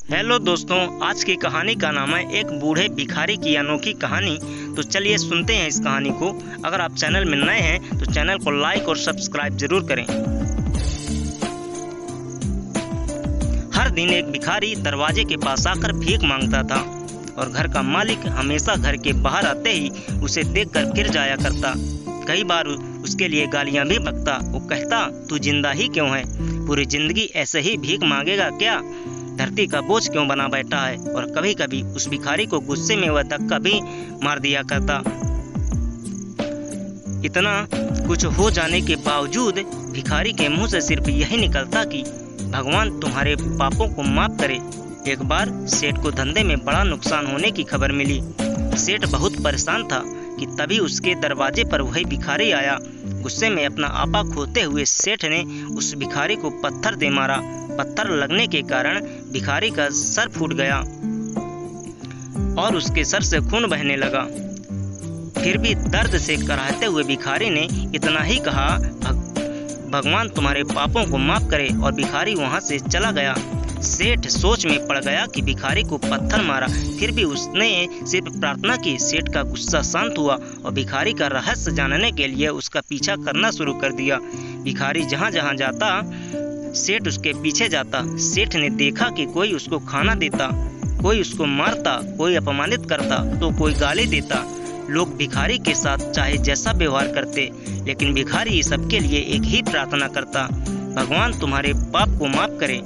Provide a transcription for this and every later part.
Hello दोस्तों, आज की कहानी का नाम है एक बूढ़े भिखारी की अनोखी कहानी। तो चलिए सुनते हैं इस कहानी को। अगर आप चैनल में नए हैं तो चैनल को लाइक और सब्सक्राइब जरूर करें। हर दिन एक भिखारी दरवाजे के पास आकर भीख मांगता था और घर का मालिक हमेशा घर के बाहर आते ही उसे देखकर गिर जाया करता। कई बार उसके लिए गालियां भी बकता। वो कहता, तू जिंदा ही क्यों है? पूरी जिंदगी ऐसे ही भीख मांगेगा क्या? धरती का बोझ क्यों बना बैठा है? और कभी कभी उस भिखारी को गुस्से में वह धक्का भी मार दिया करता। इतना कुछ हो जाने के बावजूद भिखारी के मुंह से सिर्फ यही निकलता कि भगवान तुम्हारे पापों को माफ करे। एक बार सेठ को धंधे में बड़ा नुकसान होने की खबर मिली। सेठ बहुत परेशान था कि तभी उसके दरवाजे पर वही भिखारी आया। गुस्से में अपना आपा खोते हुए सेठ ने उस भिखारी को पत्थर दे मारा। पत्थर लगने के कारण भिखारी का सर फूट गया और उसके सर से खून बहने लगा। फिर भी दर्द से कराहते हुए भिखारी ने इतना ही कहा, भगवान तुम्हारे पापों को माफ करे, और भिखारी वहां से चला गया। सेठ सोच में पड़ गया कि भिखारी को पत्थर मारा, फिर भी उसने सिर्फ प्रार्थना की। सेठ का गुस्सा शांत हुआ और भिखारी का रहस्य जानने के लिए उसका पीछा करना शुरू कर दिया। भिखारी जहाँ जहाँ जाता सेठ उसके पीछे जाता। सेठ ने देखा कि कोई उसको खाना देता, कोई उसको मारता, कोई अपमानित करता तो कोई गाली देता। लोग भिखारी के साथ चाहे जैसा व्यवहार करते, लेकिन भिखारी सबके लिए एक ही प्रार्थना करता, भगवान तुम्हारे पाप को माफ करे।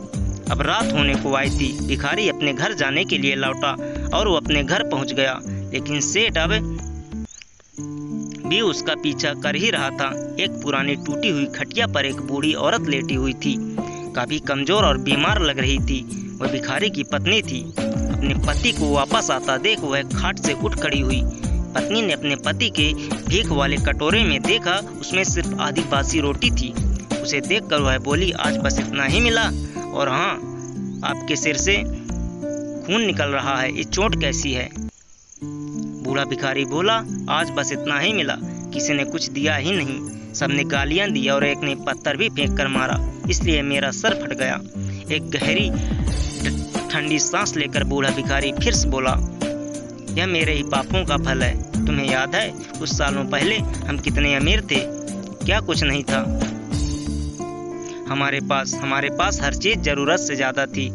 अब रात होने को आई थी। भिखारी अपने घर जाने के लिए लौटा और वो अपने घर पहुंच गया, लेकिन सेठ अब भी उसका पीछा कर ही रहा था। एक पुरानी टूटी हुई खटिया पर एक बूढ़ी औरत लेटी हुई थी। काफी कमजोर और बीमार लग रही थी। वह भिखारी की पत्नी थी। अपने पति को वापस आता देख वह खाट से उठ खड़ी हुई। पत्नी ने अपने पति के भीख वाले कटोरे में देखा, उसमें सिर्फ आधी बासी रोटी थी। उसे देखकर वह बोली, आज बस इतना ही मिला? और हाँ, आपके सिर से खून निकल रहा है, ये चोट कैसी है? बूढ़ा भिखारी बोला, आज बस इतना ही मिला, किसी ने कुछ दिया ही नहीं। सबने गालियां दी और एक ने पत्थर भी फेंक कर मारा, इसलिए मेरा सर फट गया। एक गहरी ठंडी सांस लेकर बूढ़ा भिखारी फिर से बोला, यह मेरे ही पापों का फल है। तुम्हें याद है कुछ सालों पहले हम कितने अमीर थे? क्या कुछ नहीं था हमारे पास हर चीज जरूरत से ज्यादा थी,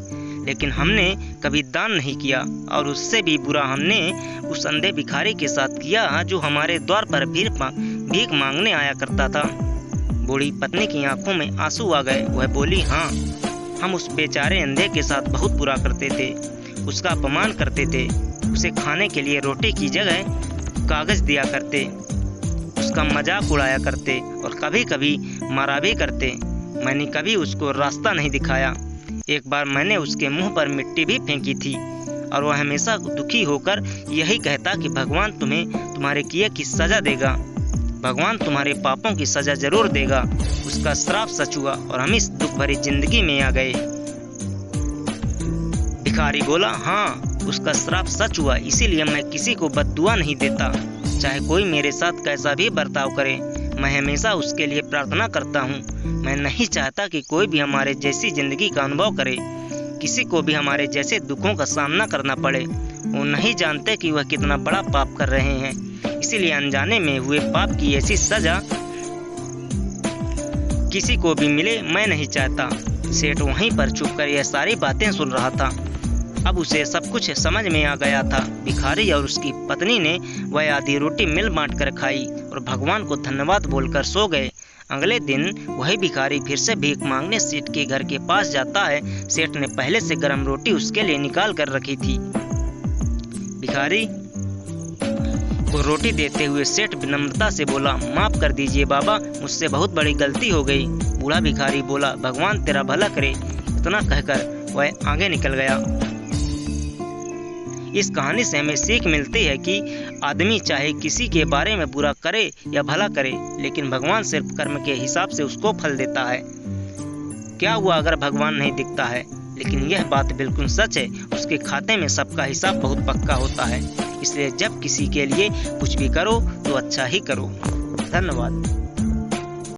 लेकिन हमने कभी दान नहीं किया। और उससे भी बुरा हमने उस अंधे भिखारी के साथ किया जो हमारे द्वार पर भीख मांगने आया करता था। बूढ़ी पत्नी की आंखों में आंसू आ गए। वह बोली, हाँ, हम उस बेचारे अंधे के साथ बहुत बुरा करते थे, उसका अपमान करते थे, उसे खाने के लिए रोटी की जगह कागज दिया करते, उसका मजाक उड़ाया करते और कभी कभी मारा भी करते। मैंने कभी उसको रास्ता नहीं दिखाया। एक बार मैंने उसके मुंह पर मिट्टी भी फेंकी थी और वह हमेशा दुखी होकर यही कहता कि भगवान तुम्हें तुम्हारे किए की सजा देगा, भगवान तुम्हारे पापों की सजा जरूर देगा। उसका श्राप सच हुआ और हम इस दुख भरी जिंदगी में आ गए। भिखारी बोला, हाँ, उसका श्राप सच हुआ, इसीलिए मैं किसी को बद्दुआ नहीं देता, चाहे कोई मेरे साथ कैसा भी बर्ताव करे। मैं हमेशा उसके लिए प्रार्थना करता हूँ। मैं नहीं चाहता कि कोई भी हमारे जैसी जिंदगी का अनुभव करे, किसी को भी हमारे जैसे दुखों का सामना करना पड़े। वो नहीं जानते कि वह कितना बड़ा पाप कर रहे हैं, इसीलिए अनजाने में हुए पाप की ऐसी सजा किसी को भी मिले मैं नहीं चाहता। सेठ वहीं पर चुप कर यह सारी बातें सुन रहा था। अब उसे सब कुछ समझ में आ गया था। भिखारी और उसकी पत्नी ने वह आधी रोटी मिल बांट कर खाई और भगवान को धन्यवाद बोलकर सो गए। अगले दिन वही भिखारी फिर से भीख मांगने सेठ के घर के पास जाता है। सेठ ने पहले से गर्म रोटी उसके लिए निकाल कर रखी थी। भिखारी को रोटी देते हुए सेठ विनम्रता से बोला, माफ कर दीजिए बाबा, मुझसे बहुत बड़ी गलती हो गई। बूढ़ा भिखारी बोला, भगवान तेरा भला करे। इतना कहकर वह आगे निकल गया। इस कहानी से हमें सीख मिलती है कि आदमी चाहे किसी के बारे में बुरा करे या भला करे, लेकिन भगवान सिर्फ कर्म के हिसाब से उसको फल देता है। क्या हुआ अगर भगवान नहीं दिखता है? लेकिन यह बात बिल्कुल सच है, उसके खाते में सबका हिसाब बहुत पक्का होता है। इसलिए जब किसी के लिए कुछ भी करो तो अच्छा ही करो। धन्यवाद।